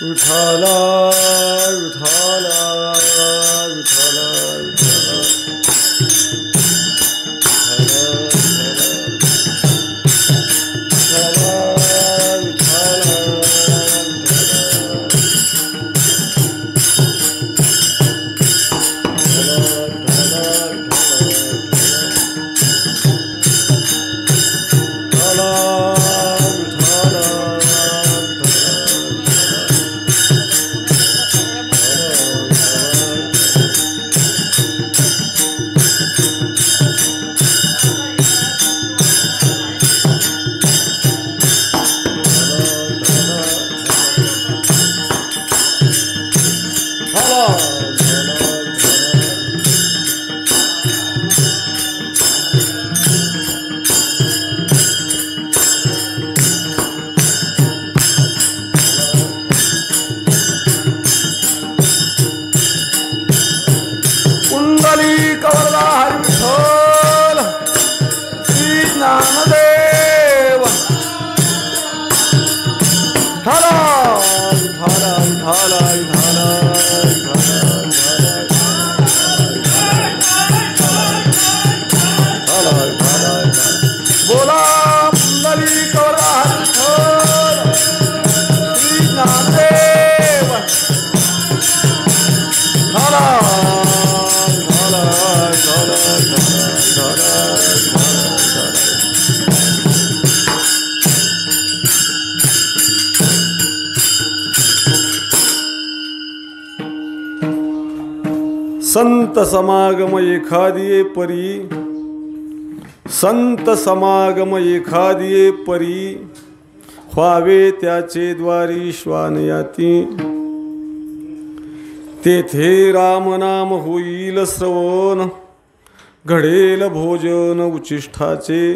विठाला विठाला विठाला संत समागम एखादिये परी, संत समागम एखादिये परी, व्हावे त्याचे द्वारी श्वान याती, तेथे राम नाम होईल श्रवण, घडेल भोजन उचिष्ठाचे,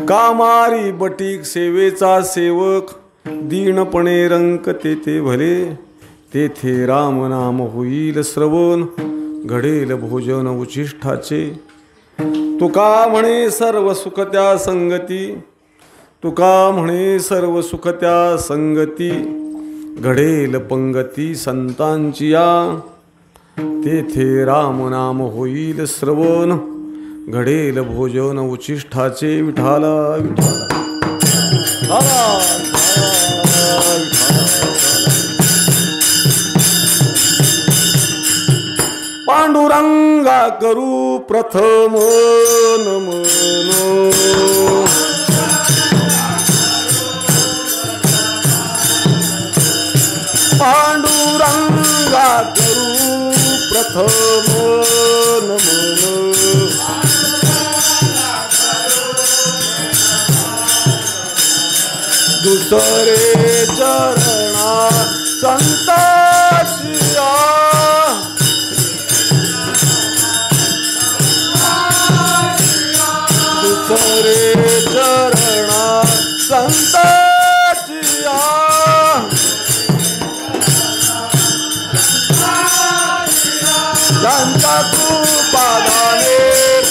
कामारी बटीक सेवेचा सेवक, दीनपणे रंक तेथे भले, तेथे राम नाम होईल श्रवण, घडेल भोजन उचिष्ठाचे. तुका म्हणे सर्व सुख त्या संगती, तुका म्हणे सर्व सुख त्या संगती, घडेल पंगती संतांची या, तेथे राम नाम होईल श्रवण, घडेल भोजन उचिष्ठाचे. विठाला विठाला पांडुरंगा करू प्रथम नमन, पांडुरंगा करू प्रथम नमन, दुसरे चरणा संताचिया, दुसरे चरणा संताचिया, त्यांच्या कृपादाने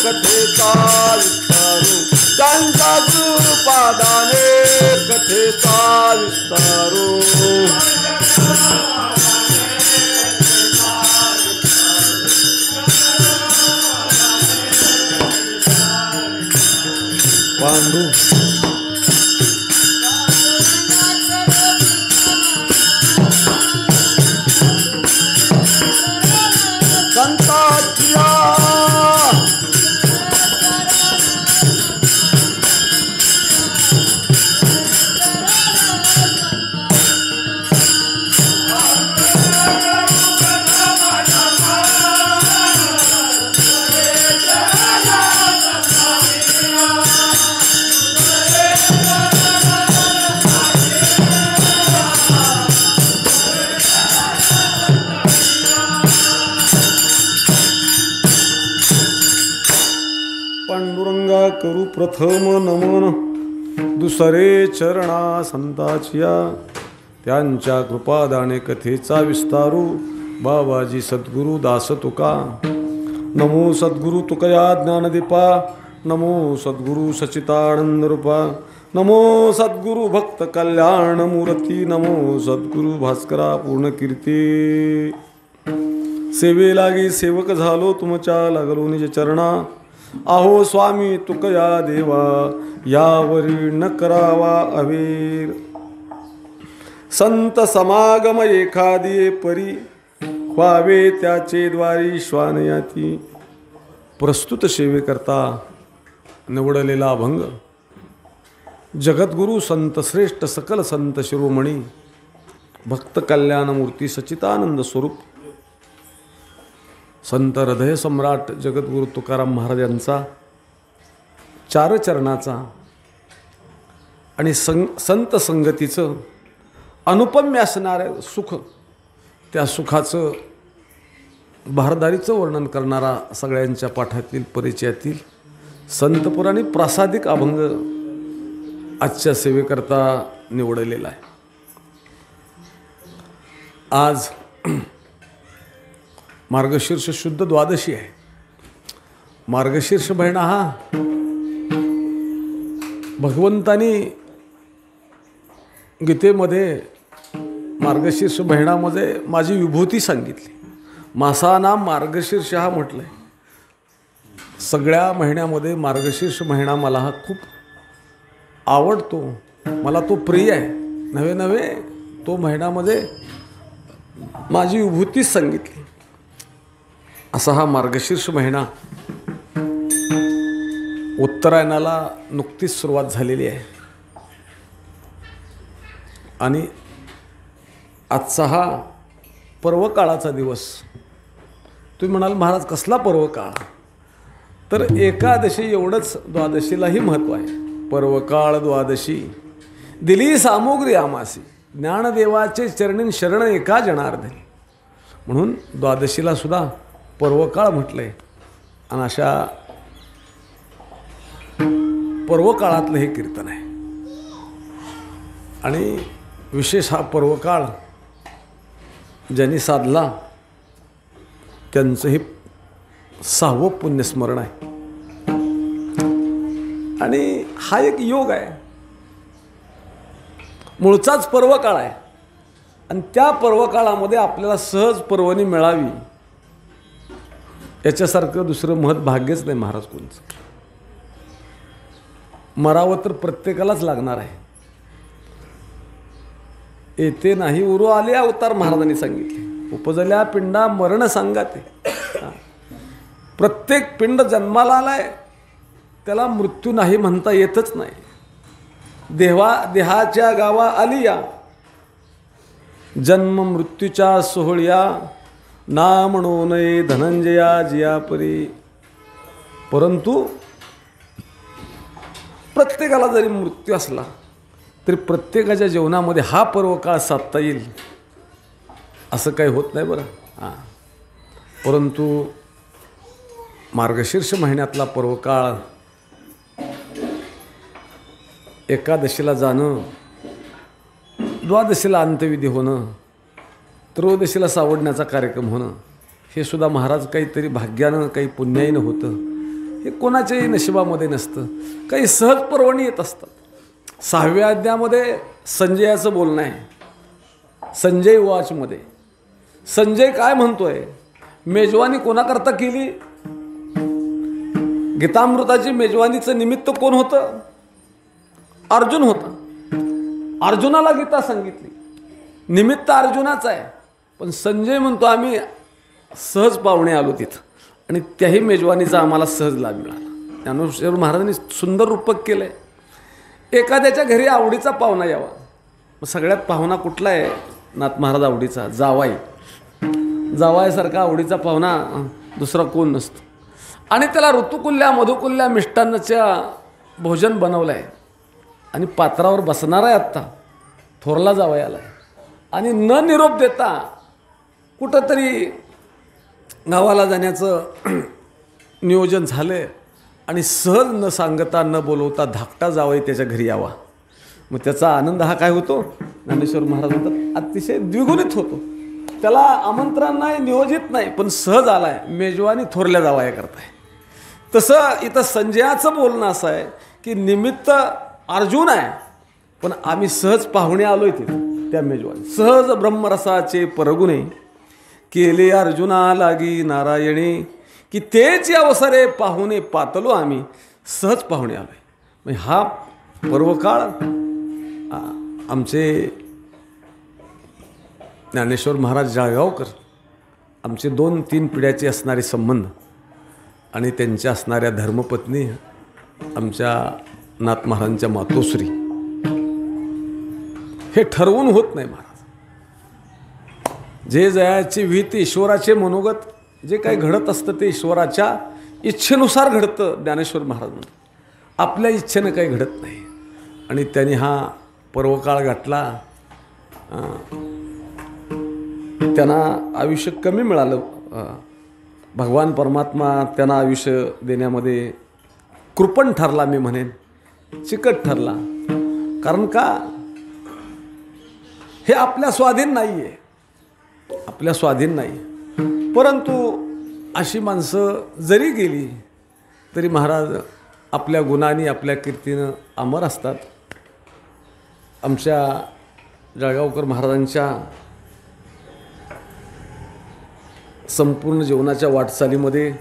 कथेचा विस्तारू, त्यांच्या कृपादाने कथेचा विस्तारू, पांडू संताचिया, पांडुरंगा करू प्रथम नमन, दुसरे चरणा संताचिया, त्यांच्या कृपादाने कथेचा विस्तारू, बाबाजी सद्गुरु दास तुका. नमो सद्गुरु तुकया ज्ञानदीपा, नमो सद्गुरु सचितानंद रूपा, नमो सद्गुरु भक्त कल्याण मूर्ती, नमो सद्गुरु भास्करा पूर्ण कीर्ती. सेवे लागी सेवक झालो तुमच्या, लागलो निज चरणा. आहो स्वामी तुकया देवा, यावरी न करावा अवेर. संत समागम एखादी परी, व्हावे त्याचे द्वारी श्वानयाती. प्रस्तुत सेवेकरता निवडलेला अभंग. जगद्गुरु संत श्रेष्ठ सकल संत शिरोमणी, भक्त कल्याण मूर्ती सच्चिदानंद स्वरूप संत हृदय सम्राट जगद्गुरु तुकाराम महाराज यांचा चार चरणाचा आणि संत संगतीचं अनुपम्य असणारं सुख, त्या सुखाचं बहारदारीचं वर्णन करणारा सगळ्यांच्या पाठातील परिचयातील संतपुराणी प्रासादिक अभंग आजच्या सेवेकरता निवडलेला आहे. आज मार्गशीर्ष शुद्ध द्वादशी आहे. मार्गशीर्ष महिना हा भगवंतानी गीतेमध्ये मार्गशीर्ष महिन्यामध्ये माझी विभूती सांगितली. मासानाम मार्गशीर्ष हा म्हटलंय. सगळ्या महिन्यामध्ये मार्गशीर्ष महिना मला हा खूप आवडतो, मला तो प्रिय आहे. नवे नवे तो महिन्यामध्ये माझी विभूतीच सांगितली. असा हा मार्गशीर्ष महिना उत्तरायणाला नुकतीच सुरुवात झालेली आहे आणि आजचा हा पर्वकाळाचा दिवस. तुम्ही म्हणाल महाराज कसला पर्वकाळ? तर एकादशी एवढंच द्वादशीलाही महत्त्व आहे. पर्वकाळ द्वादशी दिली सामुग्री आमासी, ज्ञानदेवाचे चरणीन शरण एका जनार्दनी. म्हणून द्वादशीला सुद्धा पर्वकाळ म्हटलंय. आणि अशा पर्वकाळातलं हे कीर्तन आहे. आणि विशेष हा पर्वकाळ ज्यांनी साधला त्यांचं हे 6वं पुण्यस्मरण आहे. आणि हा एक योग आहे. मूळचाच पर्वकाळ आहे आणि त्या पर्वकाळामध्ये आपल्याला सहज पर्वणी मिळावी याच्यासारखं दुसरं महत् भाग्यच नाही महाराज कोणचं. मरावं तर प्रत्येकालाच लागणार आहे. येथे नाही उरू आले अवतार महाराजांनी सांगितले. उपजल्या पिंडा मरण सांगाते. प्रत्येक पिंड जन्माला आलाय त्याला मृत्यू नाही म्हणता येतच नाही. देहाच्या गावा आलिया, जन्म मृत्यूच्या सोहळ्या. ना म्हणू नये धनंजया जिया परी. परंतु प्रत्येकाला जरी मृत्यू असला तरी प्रत्येकाच्या जीवनामध्ये हा पर्वकाळ साधता येईल असं काही होत नाही बरं. परंतु मार्गशीर्ष महिन्यातला पर्वकाळ, एकादशीला जाणं, द्वादशीला अंत्यविधी होणं, त्रयोदशीला सावडण्याचा कार्यक्रम होणं, हे सुद्धा महाराज काहीतरी भाग्यानं काही पुण्याईनं होतं. हे कोणाच्याही नशिबामध्ये नसतं. काही सहज पर्वणी येत असतात. 6व्या अध्यायामध्ये संजयाचं बोलणं आहे. संजय वाचमध्ये संजय काय म्हणतोय? मेजवानी कोणाकरता केली? गीतामृताची मेजवानीचं निमित्त कोण होतं? अर्जुन होता. अर्जुनाला गीता सांगितली, निमित्त अर्जुनाचं आहे. पण संजय म्हणतो आम्ही सहज पाहुणे आलो तिथं आणि त्याही मेजवानीचा आम्हाला सहज लाभ मिळाला. ज्ञानेश्वर महाराजांनी सुंदर रूपक केलं आहे. एखाद्याच्या घरी आवडीचा पाहुणा यावा. मग सगळ्यात पाहुणा कुठला आहे? नाथ महाराज आवडीचा जावाई. जावाईसारखा आवडीचा पाहुणा दुसरा कोण नसतो. आणि त्याला ऋतुकुल्या मधुकुल्या मिष्टान्नाच्या भोजन बनवलं आहे आणि पात्रावर बसणार आहे. आत्ता थोरला जावई आला आहे आणि न निरोप देता कुठंतरी गावाला जाण्याचं नियोजन झालं आणि सहज न सांगता न बोलवता धाकटा जावई त्याच्या घरी यावा. मग त्याचा आनंद हा काय होतो? ज्ञानेश्वर महाराज म्हणतात अतिशय द्विगुणित होतो. त्याला आमंत्रण नाही, नियोजित नाही, पण सहज आलाय. मेजवानी थोरल्या जावया करताय. तसं इथं संजयाचं बोलणं असं आहे की निमित्त अर्जुन आहे, पण आम्ही सहज पाहुणे आलोय तिथे त्या मेजवानी. सहज ब्रह्मरसाचे परगुणे केले अर्जुना लागी नारायणे, की तेच अवसरे पाहुणे पातलो आम्ही सहज पाहुणे आलोय. म्हणजे हा पर्वकाळ आमचे ज्ञानेश्वर महाराज जळगावकर आमचे 2-3 पिढ्याचे असणारे संबंध आणि त्यांच्या असणाऱ्या धर्मपत्नी आमच्या नाथ महाराजांच्या मातोश्री, हे ठरवून होत नाही महाराज. जे जयाचे विहित ईश्वराचे मनोगत जे काही घडत असतं ते ईश्वराच्या इच्छेनुसार घडतं. ज्ञानेश्वर महाराज म्हणतात आपल्या इच्छेनं काही घडत नाही. आणि त्यांनी हा पर्वकाळ गाठला. त्यांना आयुष्य कमी मिळालं. भगवान परमात्मा त्यांना आयुष्य देण्यामध्ये कृपण ठरला, मी म्हणेन चिकट ठरला. कारण का हे आपल्या स्वाधीन नाही आहे, आपल्या स्वाधीन नाही. परंतु अशी माणसं जरी गेली तरी महाराज आपल्या गुणांनी आपल्या कीर्तीनं अमर असतात. आमच्या जळगावकर महाराजांच्या संपूर्ण जीवनाच्या वाटचालीमध्ये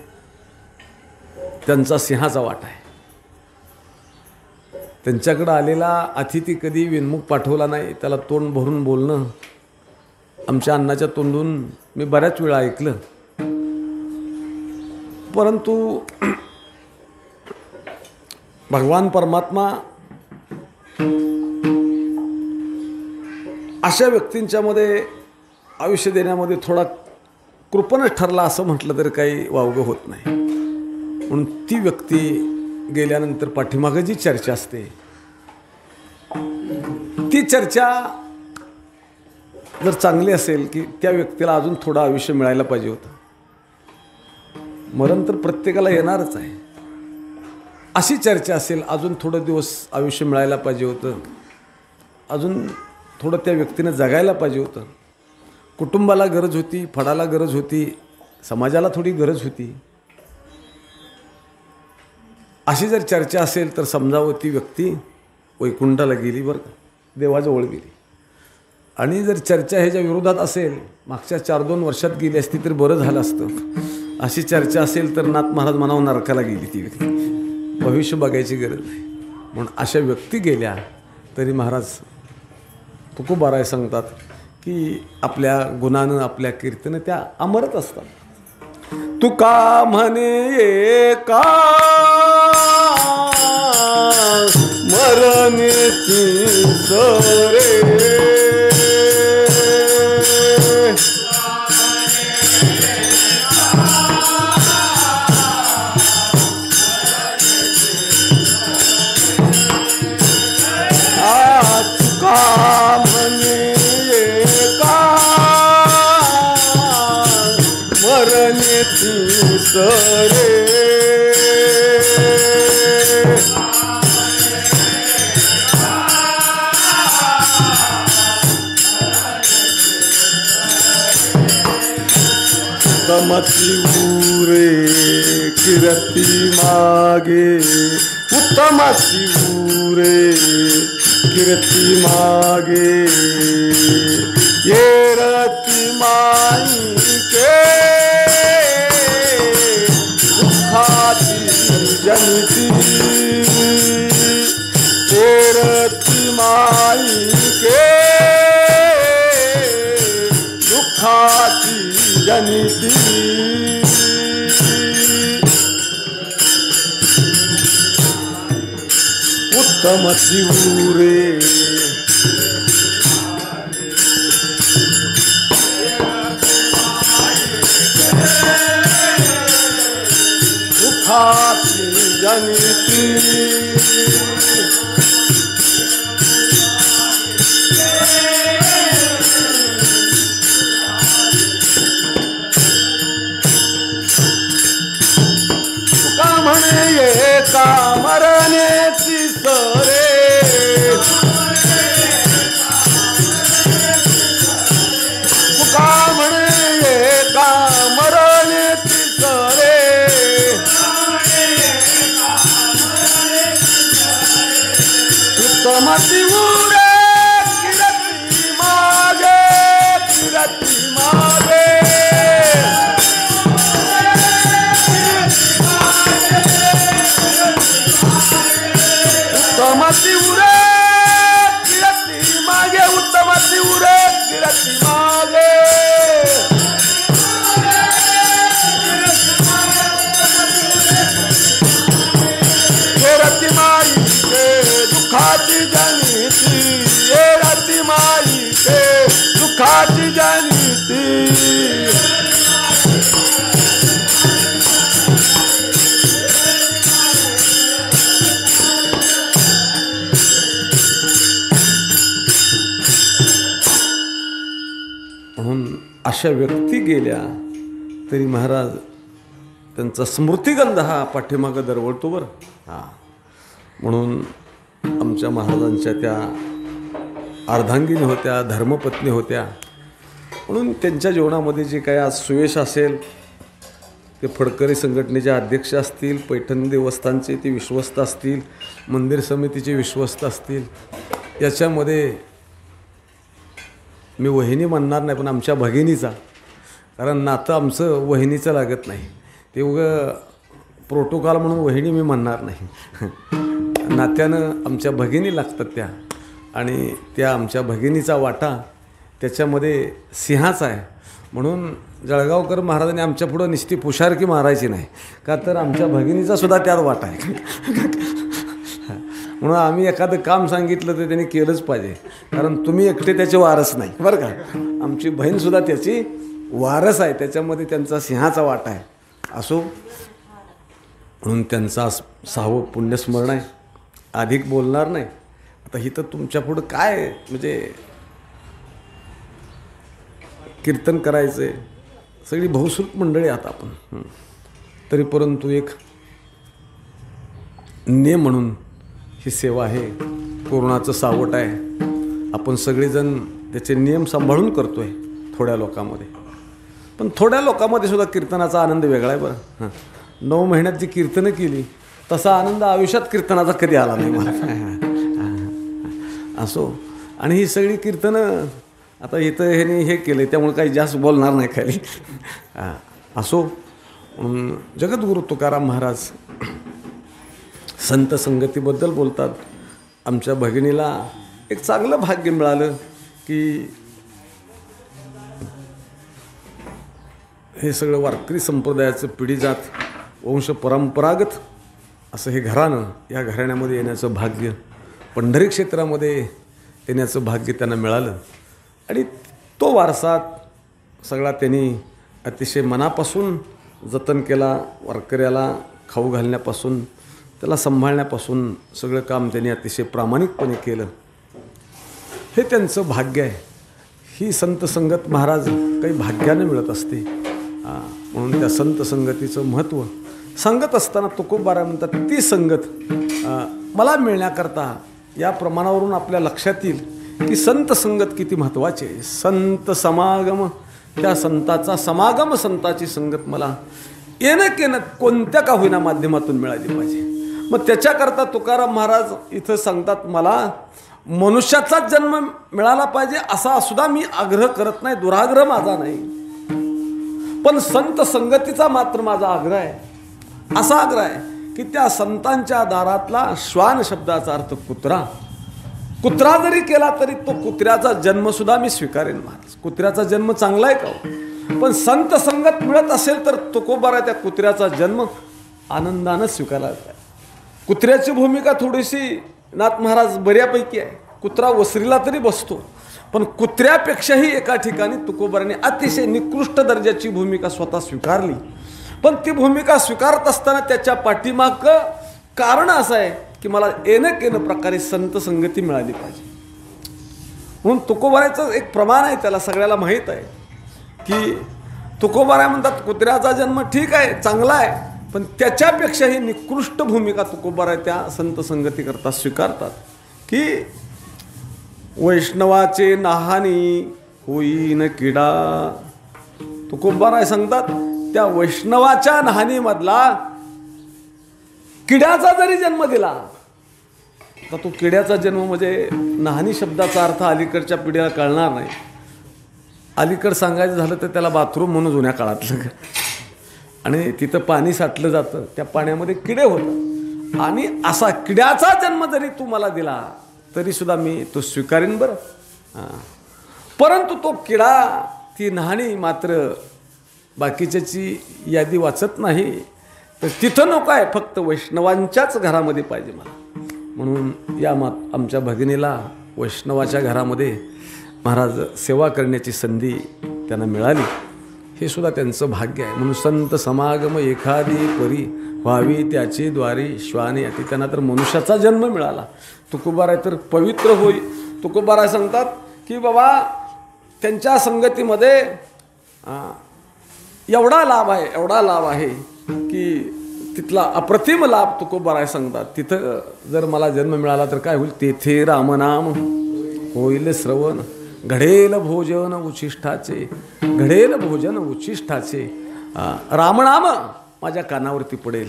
त्यांचा सिंहाचा वाटा आहे. त्यांच्याकडं आलेला अतिथी कधी विनमुख पाठवला नाही. त्याला तोंड भरून बोलणं आमच्या अण्णाच्या तोंडून मी बऱ्याच वेळा ऐकलं. परंतु भगवान परमात्मा अशा व्यक्तींच्यामध्ये आयुष्य देण्यामध्ये थोडा कृपणच ठरला असं म्हटलं तरी काही वावगं होत नाही. म्हणून ती व्यक्ती गेल्यानंतर पाठीमागं जी चर्चा असते ती चर्चा जर चांगली असेल की त्या व्यक्तीला अजून थोडं आयुष्य मिळायला पाहिजे होतं. मरण तर प्रत्येकाला येणारच आहे. अशी चर्चा असेल अजून थोडं दिवस आयुष्य मिळायला पाहिजे होतं, अजून थोडं त्या व्यक्तीनं जगायला पाहिजे होतं, कुटुंबाला गरज होती, फडाला गरज होती, समाजाला थोडी गरज होती. अशी जर चर्चा असेल तर समजावं ती व्यक्ती वैकुंठाला गेली, बरं का, देवाजवळ गेली. आणि जर चर्चा ह्याच्या विरोधात असेल, मागच्या 4-2 वर्षात गेली असती तर बरं झालं असतं. अशी चर्चा असेल तर नाथ महाराज म्हणावं नरकाला गेली ती व्यक्ती, भविष्य बघायची गरज नाही. म्हणून अशा व्यक्ती गेल्या तरी महाराज तुकोबाराय सांगतात की आपल्या गुणानं आपल्या कीर्तीनं त्या अमरच असतात. तुका म्हणे एका मरण्याची सरे, सरे उत्तमची उरे कीर्ती मागे, उत्तमची उरे कीर्ती मागे, ये रती माई के जनिती, तेरती माई के दुखाची जनिती. उत्तम शिवरे दुखाची जनिती. तुका म्हणे एका मरण्याची सरे, तुका म्हणे एका मरण्याची सरे, ये राती माई ते दुःखाची जाणीती. म्हणून अशा व्यक्ती गेल्या तरी महाराज त्यांचा स्मृतिगंध हा पाठीमागं दरवळतो बरं. हां, म्हणून आमच्या महाराजांच्या त्या अर्धांगिनी होत्या, धर्मपत्नी होत्या. म्हणून त्यांच्या जीवनामध्ये जे काही आज सुयश असेल ते फडकरी संघटनेचे अध्यक्ष असतील, पैठण देवस्थानचे ते विश्वस्त असतील, मंदिर समितीचे विश्वस्त असतील, याच्यामध्ये मी वहिनी म्हणणार नाही पण आमच्या भगिनीचा, कारण नातं आमचं वहिनीचं लागत नाही. ते उगं प्रोटोकॉल म्हणून वहिनी मी म्हणणार नाही. नात्यानं आमच्या भगिनी लागतात त्या, आणि त्या आमच्या भगिनीचा वाटा त्याच्यामध्ये सिंहाचा आहे. म्हणून जळगावकर महाराजांनी आमच्या पुढं निस्ती पुशारकी मारायची नाही, का तर आमच्या भगिनीचा सुद्धा त्यात वाटा आहे. म्हणून आम्ही एखादं काम सांगितलं तर त्यांनी केलंच पाहिजे, कारण तुम्ही एकटे त्याचे वारस नाही बरं का. आमची बहीणसुद्धा त्याची वारस आहे, त्याच्यामध्ये त्यांचा सिंहाचा वाटा आहे. असो, म्हणून त्यांचा 6वं पुण्यस्मरण आहे. अधिक बोलणार नाही. आता इथं तुमच्या पुढं काय म्हणजे कीर्तन करायचं आहे, सगळी बहुश्रुत मंडळी आहात आपण, तरी परंतु एक नियम म्हणून ही सेवा आहे. कोरोनाचं सावट आहे, आपण सगळेजण त्याचे नियम सांभाळून करतो आहे थोड्या लोकांमध्ये. पण थोड्या लोकांमध्ये सुद्धा कीर्तनाचा आनंद वेगळा आहे बरं. 9 महिन्यात जी कीर्तनं केली तसा आनंद आयुष्यात कीर्तनाचा कधी आला नाही मला. असो, आणि ही सगळी कीर्तनं आता इथं ह्याने हे केलं त्यामुळे काही जास्त बोलणार नाही खाली. असो, जगद्गुरू तुकाराम महाराज संत संगतीबद्दल बोलतात. आमच्या भगिनीला एक चांगलं भाग्य मिळालं की हे सगळं वारकरी संप्रदायाचं पिढीजात वंश परंपरागत असं हे घराणं, या घराण्यामध्ये येण्याचं भाग्य, पंढरी क्षेत्रामध्ये येण्याचं भाग्य त्यांना मिळालं. आणि तो वारसा सगळा त्यांनी अतिशय मनापासून जतन केला. वारकऱ्याला खाऊ घालण्यापासून त्याला सांभाळण्यापासून सगळं काम त्यांनी अतिशय प्रामाणिकपणे केलं. हे त्यांचं भाग्य आहे. ही संत संगत महाराज काही भाग्याने मिळत असते. म्हणून त्या संत संगतीचं महत्त्व सांगत असताना तुकोबाराय म्हणतात, ती संगत मला मिळण्याकरता या प्रमाणावरून आपल्या लक्षात येईल की संत संगत किती महत्त्वाची आहे. संत समागम, त्या संताचा समागम, संताची संगत मला येणं कोणत्या का होईना माध्यमातून मिळाली पाहिजे. मग त्याच्याकरता तुकाराम महाराज इथं सांगतात, मला मनुष्याचाच जन्म मिळाला पाहिजे असा सुद्धा मी आग्रह करत नाही, दुराग्रह माझा नाही, पण संत संगतीचा मात्र माझा आग्रह आहे. असा आग्रह आहे की त्या संतांच्या दारातला श्वान शब्दाचा अर्थ कुत्रा जरी केला तरी तो कुत्र्याचा जन्मसुद्धा मी स्वीकारेन महाराज. कुत्र्याचा जन्म चांगला आहे का, पण संत संगत मिळत असेल तर तुकोबाराय त्या कुत्र्याचा जन्म आनंदानं स्वीकारला जातो. कुत्र्याची भूमिका थोडीशी नाथ महाराज बऱ्यापैकी आहे. कुत्रा वसरीला तरी बसतो, पण कुत्र्यापेक्षाही एका ठिकाणी तुकोबाराने अतिशय निकृष्ट दर्जाची भूमिका स्वतः स्वीकारली. पण ती भूमिका स्वीकारत असताना त्याच्या पाठीमाग कारण असं आहे की मला येणं प्रकारे संत संगती मिळाली पाहिजे. म्हणून तुकोबारायचं एक प्रमाण आहे, त्याला सगळ्याला माहीत आहे की तुकोबाराय म्हणतात कुत्र्याचा जन्म ठीक आहे, चांगला आहे, पण त्याच्यापेक्षाही निकृष्ट भूमिका तुकोबाराय त्या संत संगतीकरता स्वीकारतात की वैष्णवाचे नाहानी होईन किडा. तुकोबाराय सांगतात त्या वैष्णवाच्या नाहानीमधला किड्याचा जरी जन्म दिला तर तो किड्याचा जन्म म्हणजे नाहानी शब्दाचा अर्थ अलीकडच्या पिढीला कळणार नाही. अलीकड सांगायचं झालं तर त्याला बाथरूम म्हणून जुन्या काळातलं, आणि तिथं पाणी साठलं जातं, त्या पाण्यामध्ये किडे होतात, आणि असा किड्याचा जन्म जरी तू मला दिला तरी सुद्धा मी तो स्वीकारेन बरं. परंतु तो किडा, ती नाहाणी मात्र बाकीच्याची यादी वाचत नाही, तर तिथं नको आहे, फक्त वैष्णवांच्याच घरामध्ये पाहिजे मला. म्हणून या आमच्या भगिनीला वैष्णवाच्या घरामध्ये महाराज सेवा करण्याची संधी त्यांना मिळाली, हे सुद्धा त्यांचं भाग्य आहे. म्हणून संत समागम एखादी परी व्हावी त्याची द्वारी श्वाने अति. त्यांना तर मनुष्याचा जन्म मिळाला. तुकोबाराय तर पवित्र होई. तुकोबाराय सांगतात की बाबा त्यांच्या संगतीमध्ये एवढा लाभ आहे की तिथला अप्रतिम लाभ तुकोबाराय सांगतात. तिथं जर मला जन्म मिळाला तर काय होईल? तेथे रामनाम होईल श्रवण, घडेल भोजन उच्छिष्टाचे, घडेल भोजन उच्छिष्टाचे. रामनाम माझ्या कानावरती पडेल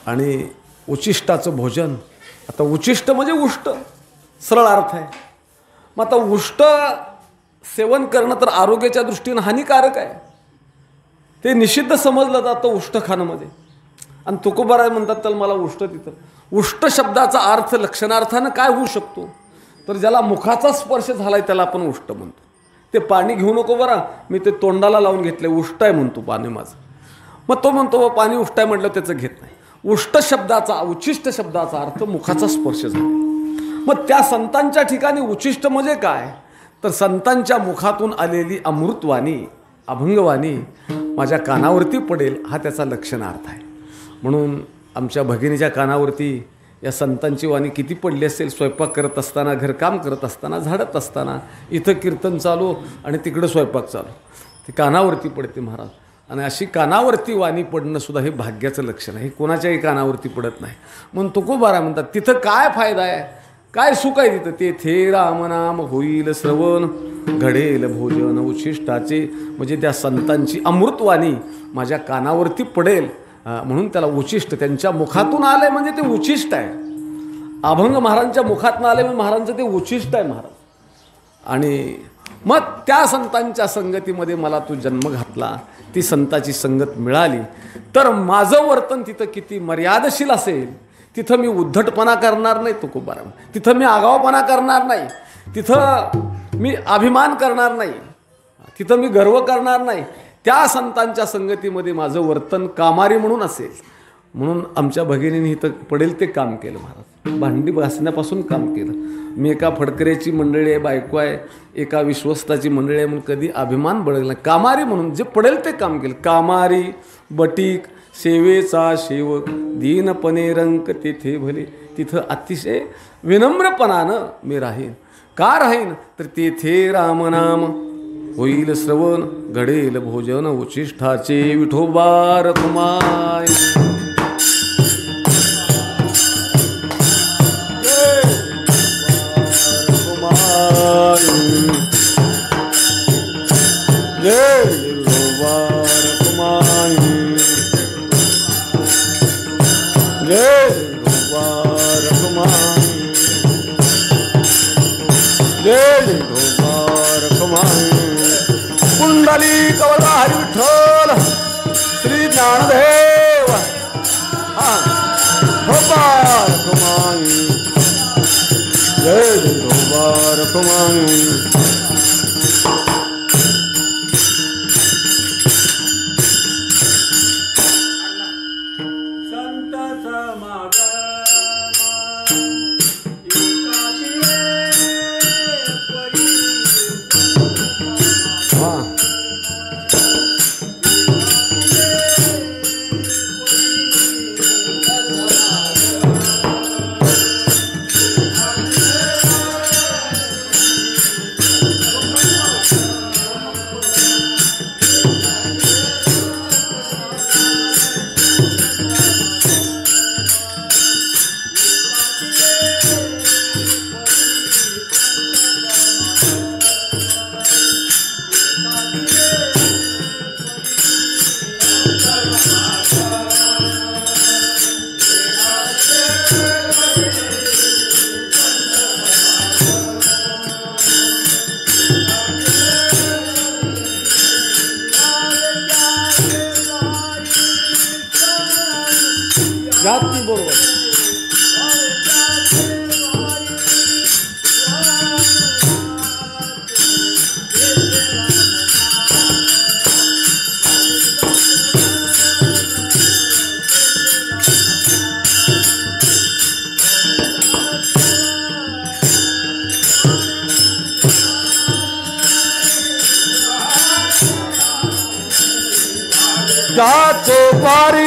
आणि उच्छिष्टाचं भोजन. आता उच्छिष्ट म्हणजे उष्ट, सरळ अर्थ आहे. मग आता उष्ट सेवन करणं तर आरोग्याच्या दृष्टीनं हानिकारक आहे, ते निषिद्ध समजलं जातं उष्ट खाणं मध्ये. आणि तुकोबाराय म्हणतात तर मला उष्ट. तिथं उष्ट शब्दाचा अर्थ लक्षणार्थानं काय होऊ शकतो? तर ज्याला मुखाचा स्पर्श झालाय त्याला आपण उष्ट म्हणतो. ते पाणी घेऊ नको बरं, मी ते तोंडाला लावून घेतले, उष्ट आहे म्हणतो पाणी माझं. मग तो म्हणतो पाणी उष्ट आहे म्हटलं त्याचं घेत नाही. उष्ट शब्दाचा, उच्छिष्ट शब्दाचा अर्थ मुखाचा स्पर्श झाला. मग त्या संतांच्या ठिकाणी उच्छिष्ट म्हणजे काय? तर संतांच्या मुखातून आलेली अमृतवाणी, अभंगवाणी माझ्या कानावरती पडेल, हा त्याचा लक्षणार्थ आहे. म्हणून आमच्या भगिनीच्या कानावरती या संतांची वाणी किती पडली असेल. स्वयंपाक करत असताना, घरकाम करत असताना, झाडत असताना, इथं कीर्तन चालू आणि तिकडं स्वयंपाक चालू, ती कानावरती पडते महाराज. आणि अशी कानावरती वाणी पडणं सुद्धा हे भाग्याचं लक्षण आहे. हे कोणाच्याही कानावरती पडत नाही. म्हणून तुकोबाराय म्हणतात तिथं काय फायदा आहे, काय सुख आहे तिथं? तेथे रामनाम होईल श्रवण, घडेल भोजन उच्छिष्टाचे. म्हणजे त्या संतांची अमृतवाणी माझ्या कानावरती पडेल, म्हणून त्याला उच्छिष्ट. त्यांच्या मुखातून आलंय म्हणजे ते उच्छिष्ट आहे. अभंग महाराजांच्या मुखातून आले म्हणजे महाराजांचं ते उच्छिष्ट आहे महाराज. आणि मग त्या संतांच्या संगतीमध्ये मला तो जन्म घातला, ती संताची संगत मिळाली, तर माझं वर्तन तिथं किती मर्यादशील असेल. तिथं मी उद्धटपणा करणार नाही तुकोबाराय. तिथं मी आगाऊपणा करणार नाही. तिथं मी अभिमान करणार नाही. तिथं मी गर्व करणार नाही. त्या संतांच्या संगतीमध्ये माझं वर्तन कामारी म्हणून असेल. म्हणून आमच्या भगिनीने इथं पडेल ते काम केलं महाराज. भांडी घासण्यापासून काम केलं. मी एका फडकऱ्याची मंडळी आहे, बायको आहे, एका विश्वस्ताची मंडळी आहे म्हणून कधी अभिमान बळगला. कामारी म्हणून जे पडेल ते काम केलं. कामारी बटीक सेवेचा सेवक, दीनपणे रंक तेथे भले. तिथं अतिशय विनम्रपणानं मी राहीन. का राहीन? तर तेथे रामनाम होईल श्रवण, घडेल भोजन उच्छिष्टाचे. विठोबा रखुमाय. जय विठोबा रखुमाय, जय विठोबा रखुमाय, जय विठोबा रखुमाय. कुंडली कवला हरी विठ्ठल श्री ज्ञानदेव विठोबा रखुमाय, जय विठोबा रखुमाय. जाती बरोबर. त्याचे द्वारी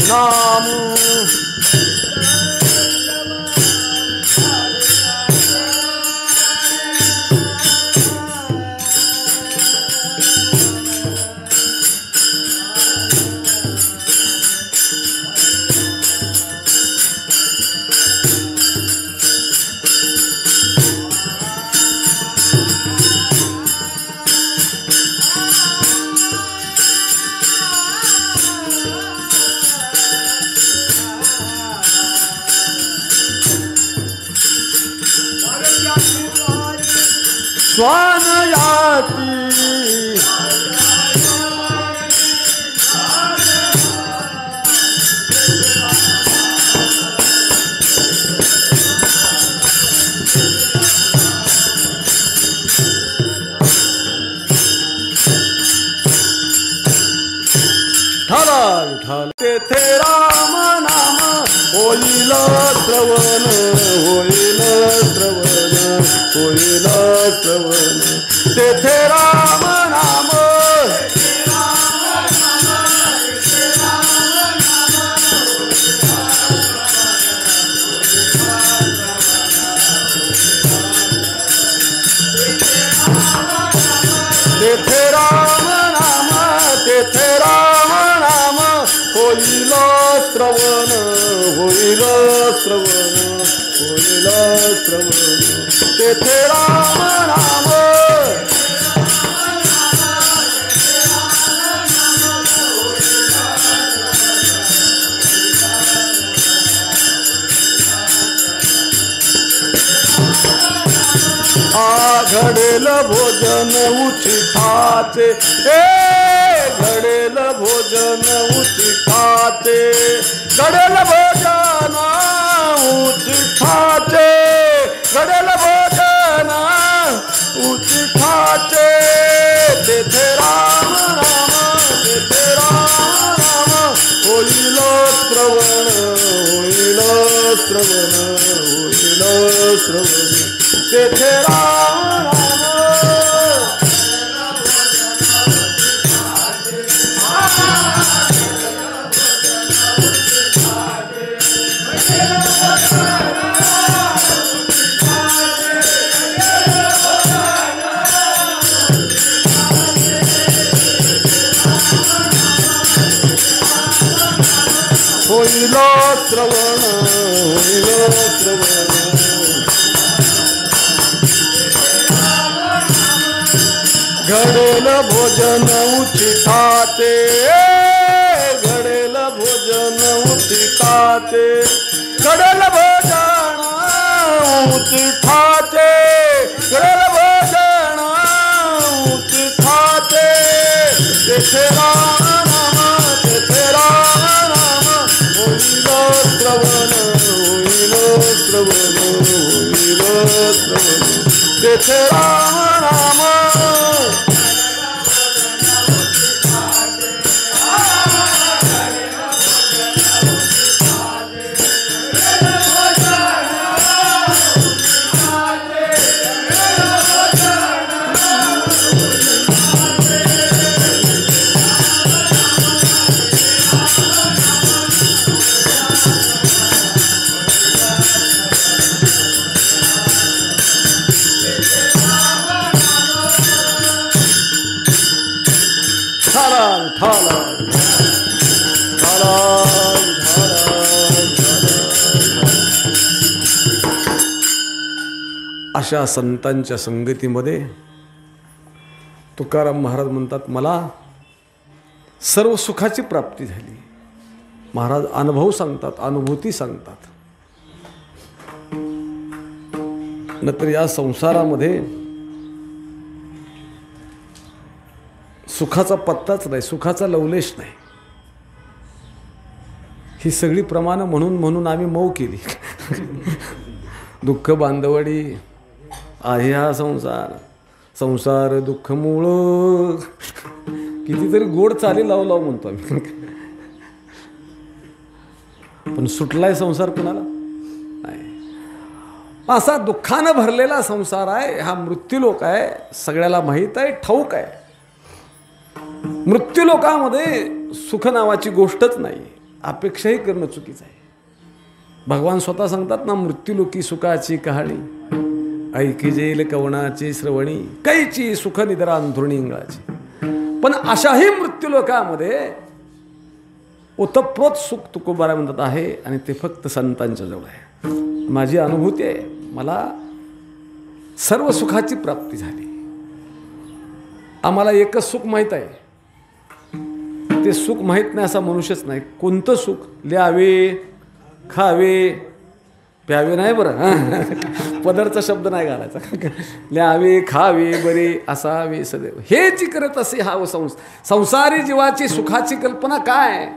नाम स्वान याती ठाला विठाल तेथे राम नाम होईल श्रवण होईल श्रवण होईल श्रवण तेथे राम नाम तेथे राम नाम तेथे राम नाम होईल श्रवण होईल श्रवण होईल श्रवण तेथे राम नाम घडेल भोजन उचिताचे घडेल भोजन उचिताचे घडेल भोजन उचिताचे घडेल भोजन उचिताचे तेथे राम राम तेथे राम राम होईल श्रवण होईल श्रवण होईल श्रवण तेथे राम राम होईल श्रवण होईल श्रवण घडेल भोजन उचिताचे घडेल भोजन उचिताचे घडेल भोजन उचिताचे घडेल भोजन उचिताचे तेथे राम नाम तेथे राम नाम होईल श्रवण होईल श्रवण होईल श्रवण तेथे राम राम अशा संतांच्या संगतीमध्ये तुकाराम महाराज म्हणतात मला सर्व सुखाची प्राप्ती झाली. महाराज अनुभव सांगतात, अनुभूती सांगतात. नंतर या संसारामध्ये सुखाचा पत्ताच नाही, सुखाचा लवलेश नाही. ही सगळी प्रमाण म्हणून आम्ही मऊ केली. दुःख बांधवडी आहे हा संसार, संसार दुःख मूळ. कितीतरी गोड चाली लावू लावू म्हणतो आम्ही. पण सुटलाय संसार कुणाला नाही. असा दुःखानं भरलेला संसार आहे हा. मृत्यूलोक आहे, सगळ्याला माहीत आहे, ठाऊक आहे. मृत्यूलोकामध्ये सुख नावाची गोष्टच नाही. अपेक्षाही करणं चुकीचं आहे. भगवान स्वतः सांगतात ना, मृत्यूलोकी सुखाची कहाणी ऐकी जेल कवणाची श्रवणी कैची सुख निद्रा अंथरुणी इंगळाची. पण अशाही मृत्यूलोकामध्ये ओतप्रोत सुख तुकोबारा म्हणतात आहे आणि ते फक्त संतांच्या जवळ आहे. माझी अनुभूती आहे. मला सर्व सुखाची प्राप्ती झाली. आम्हाला एकच सुख माहीत आहे, ते सुख माहीत नाही असा मनुष्यच नाही. कोणतं सुख? ल्यावे खावे प्यावे नाही बरं, पदरचा शब्द नाही घालायचा. ल्यावे खावे बरे असावे सदैव हे जी करत असे हा संसारी जीवाची सुखाची कल्पना काय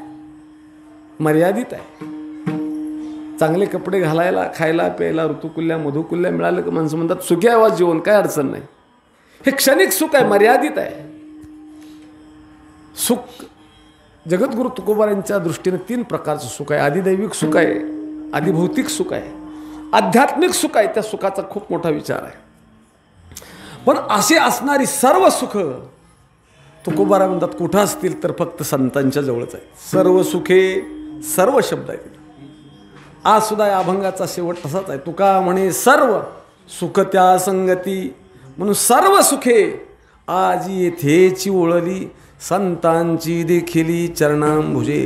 मर्यादित आहे. चांगले कपडे घालायला, खायला प्यायला, ऋतुकुल्ल्या मधुकुल्ल्या मिळालं की माणसं म्हणतात सुखी आहे वा जीवन, काय अडचण नाही. हे क्षणिक सुख आहे, मर्यादित आहे. सुख जगद्गुरु तुकोबारांच्या दृष्टीने 3 प्रकारचं सुख आहे. आदिदैविक सुख आहे, आदिभौतिक सुख आहे, आध्यात्मिक सुख आहे. त्या सुखाचा खूप मोठा विचार आहे. पण अशी असणारी सर्व सुख तुकोबारा म्हणतात कुठं असतील तर फक्त संतांच्या जवळच आहे. सर्व सुखे सर्व शब्द आहेत. आज सुद्धा या अभंगाचा शेवट तसाच आहे. तुका म्हणे सर्व सुख त्या संगती, म्हणून सर्व सुखे आज येथेची ओळली, संतांची देखिली चरणांभुजे.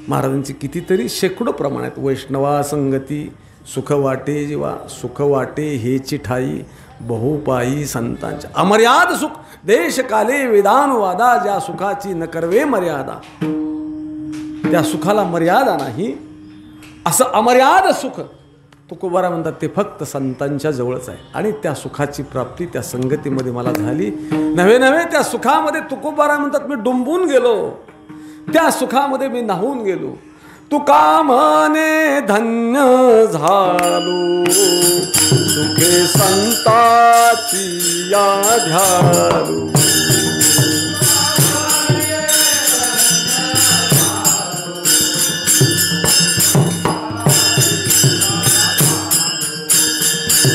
महाराजांची कितीतरी शेकडो प्रमाण आहेत. वैष्णवा संगती सुख वाटे जीवा, सुख वाटे हेची ठाई, बहुपायी संतांच्या. अमर्याद सुख देश काले वेदानुवादा, ज्या सुखाची न करवे मर्यादा, त्या सुखाला मर्यादा नाही. असं अमर्याद सुख तुकोबारा म्हणतात ते फक्त संतांच्या जवळच आहे. आणि त्या सुखाची प्राप्ती त्या संगतीमध्ये मला झाली. नव्हे नव्हे त्या सुखामध्ये तुकोबारा म्हणतात मी डुंबून गेलो, त्या सुखामध्ये मी न्हावून गेलो. तुका म्हणे धन्य झालो, सुखे संताची या ध्यालो.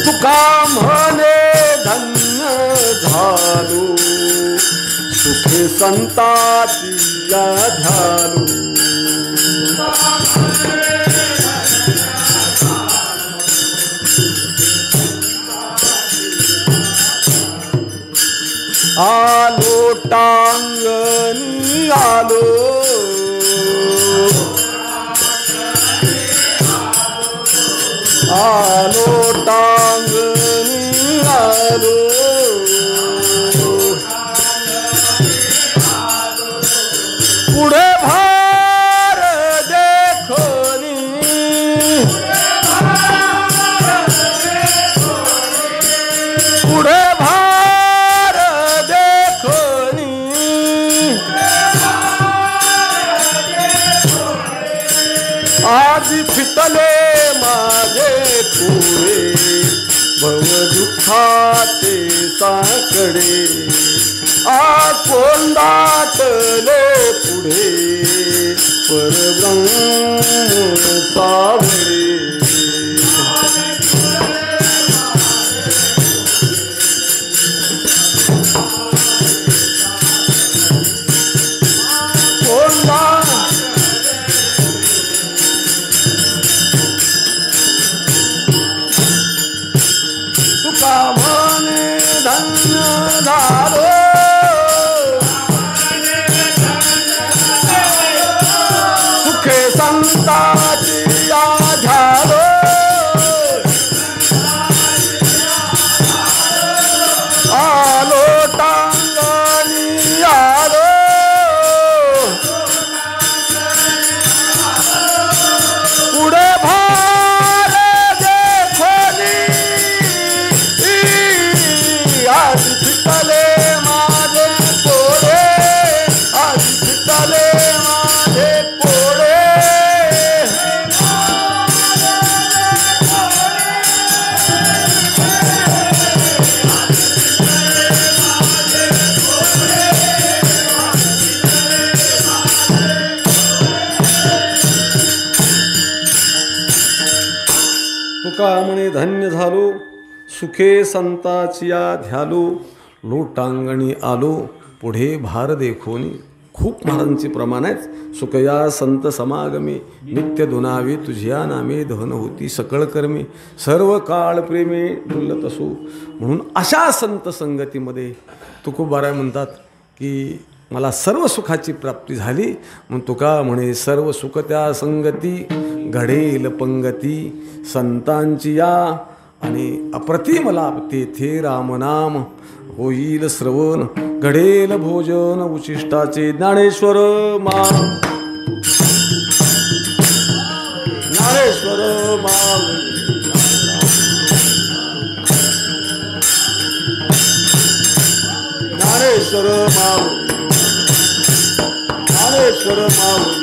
तुका म्हणे धन्य झालो, सुखे संताची या ध्यालो. आलो टांगणी आलो, आलो टांगणी आलो. पुढे भार देखोनी, पुढे भार देखोनी, आधी फिटले माझे पुढे भव दुःखाचे साकडे आज कोंडाटले पुढे परब्रह्म सावळे सुखे संताची झालो आलो टांगणी आलो पुढे भार देखोनी आज फिटले माझे पोळे आज फिटले माझे पोळे तुका म्हणे धन्य झालो सुखे संताचिया ध्यालो लोटांगणी आलो पुढे भार देखोनी. खूप महाराजांचे प्रमाण आहेत. सुखया संत समागमे नित्य दुनावे तुझ्या नामे धन होती सकळ कर्मे सर्व काळ प्रेमे डुलत असो. म्हणून अशा संत संगतीमध्ये तुकोबाराय म्हणतात की मला सर्व सुखाची प्राप्ती झाली. म्हणून तुका म्हणे सर्व सुख त्या संगती घडेल पंगती संतांची या आणि अप्रतिम लाभ तेथे रामनाम होईल श्रवण घडेल भोजन उचिष्टाचे. ज्ञानेश्वर मा ज्ञानेश्वर मा ज्ञानेश्वर माऊली ज्ञानेश्वर माऊली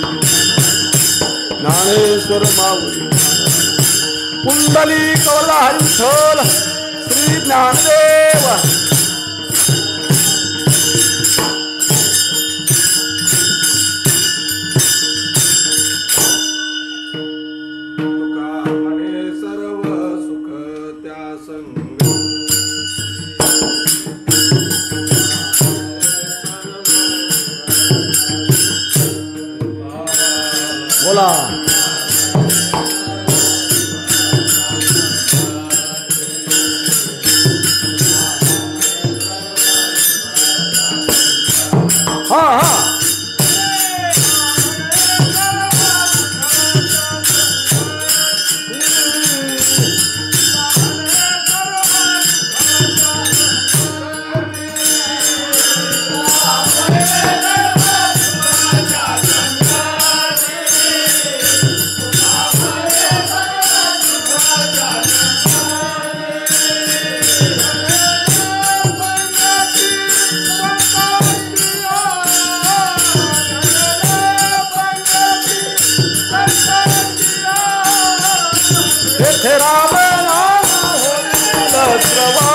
ज्ञानेश्वर माऊली कुंडली कवला हरिठल श्री ज्ञानदेव. तुका म्हणे सर्व सुख त्या संग बोला हा हा राम नाम होईल श्रवण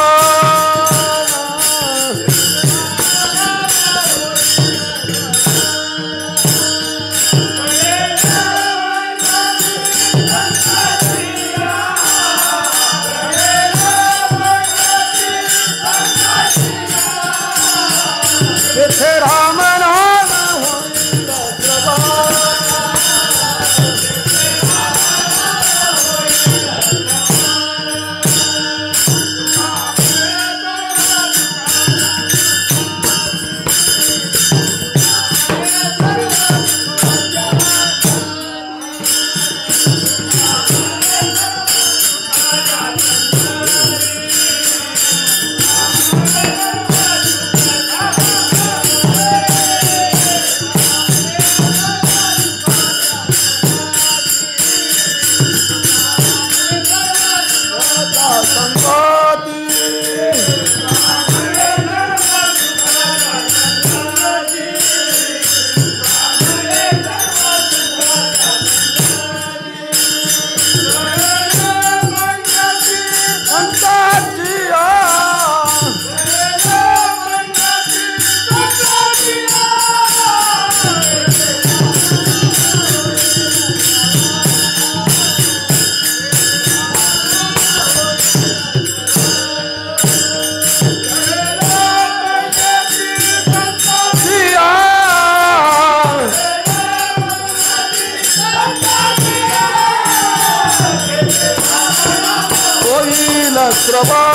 तेथे राम नाम होईल श्रवण श्रवण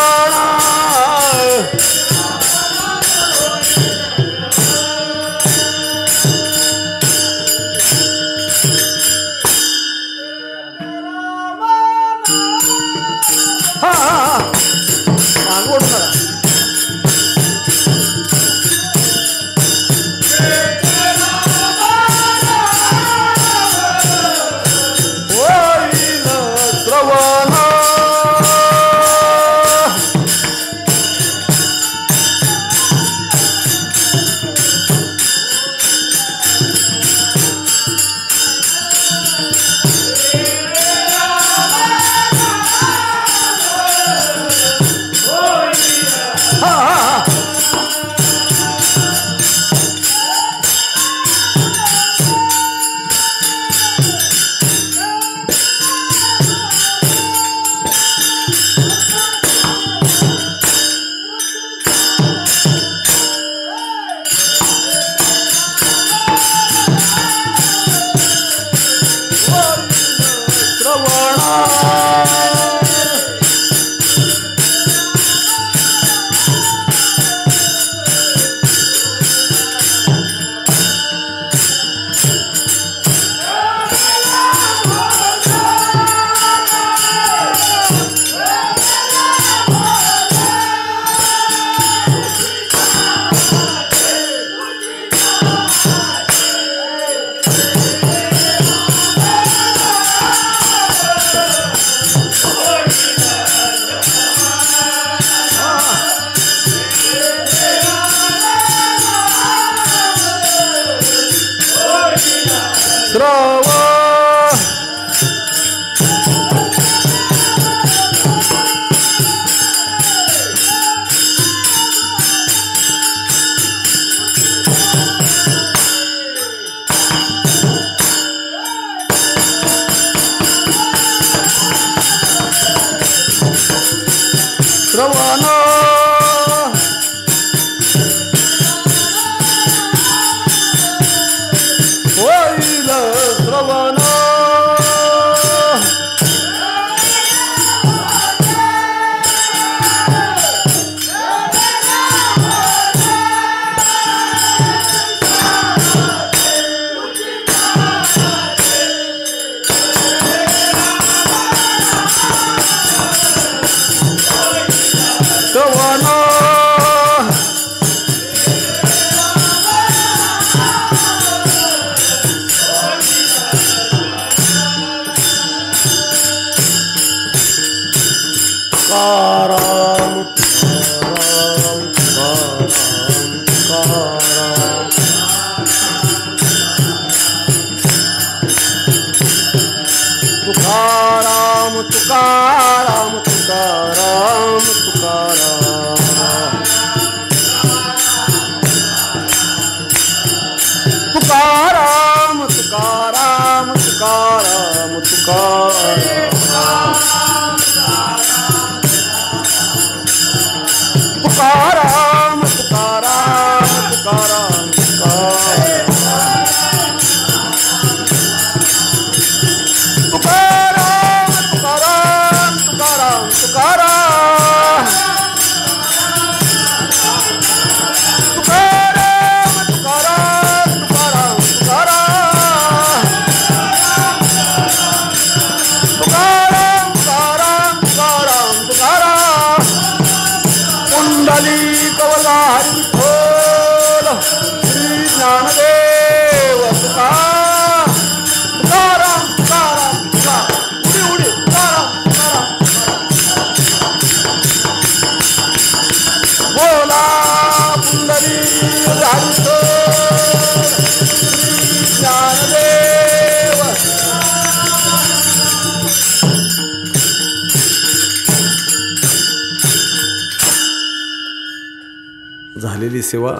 झालेली सेवा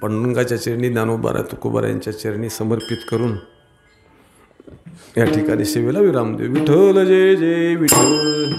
पांडुरंगाच्या चरणी, ज्ञानोबा तुकोबा यांच्या चरणी समर्पित करून या ठिकाणी सेवेला विराम देऊ. विठ्ठल जय जय विठ्ठल.